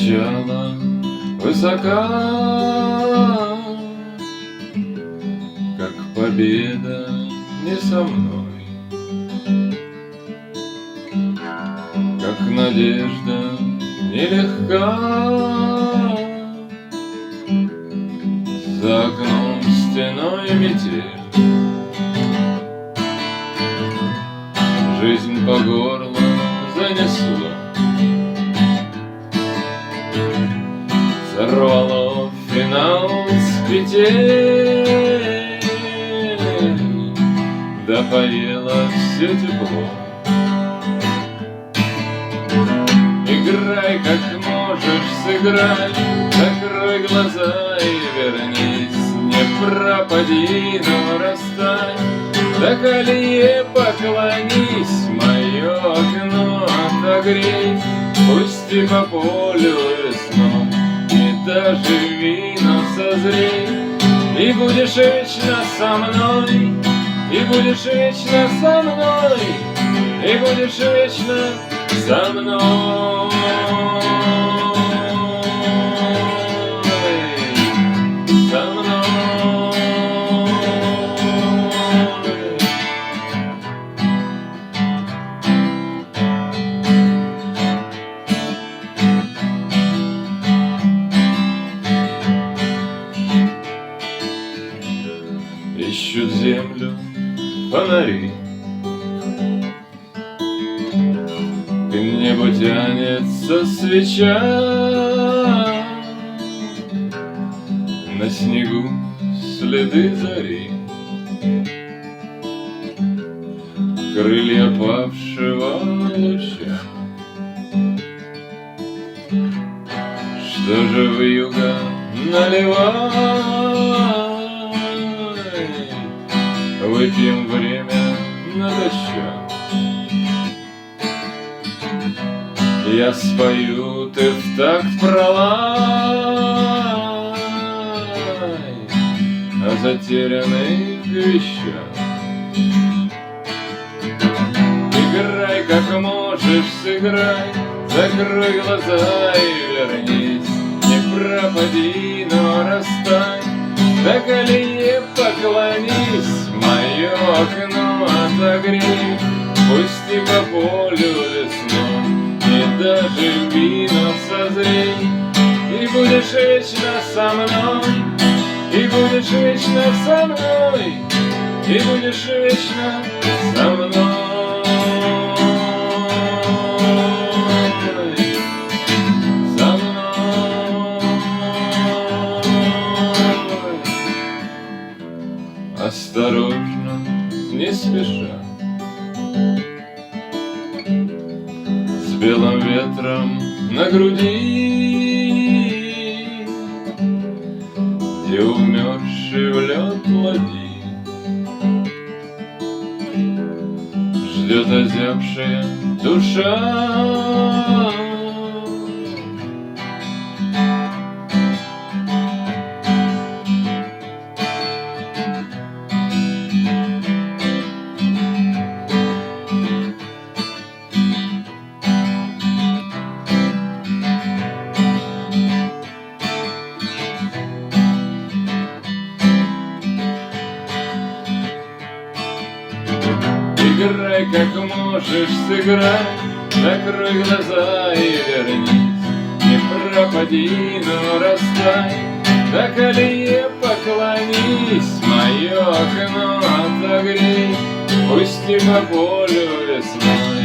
начало высока, как победа не со мной, как надежда нелегка. За окном стеной метель, жизнь по горло занесло, сорвало финал с петель, да поело все тепло. Играй, как можешь, сыграй, закрой глаза и вернись, не пропади, но расстань, до колье поклонись, мое окно отогрей, пусти по полю весну, и доживи, но созрей, и будешь вечно со мной, и будешь вечно со мной, и будешь вечно со мной. Со мной. Ищут землю фонари, к небу тянется свеча, на снегу следы зари, крылья павшего луча. Что же вьюга наливай, выпьем время натощак. Я спою, ты в такт пролай о затерянных вещах. Играй, как можешь, сыграй, закрой глаза и вернись, не пропади, но расстань, до колье поклонись, мое окно отогрей, пусти по полю весну, и доживи, но созрей, и будешь вечно со мной, и будешь вечно со мной, и будешь вечно со мной. Со мной. Осторожно, не спеша, с белым ветром на груди, где умерший в лед ладьи ждет озябшая душа. Играй, как можешь, сыграй, закрой глаза и вернись, не пропади, но расстань, до колье поклонись, мое окно отогрей, пусти по полю весной,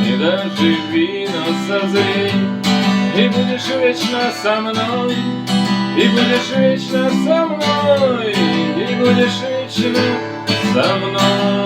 не доживи, но созрей, и будешь вечно со мной, и будешь вечно со мной, и будешь вечно со мной.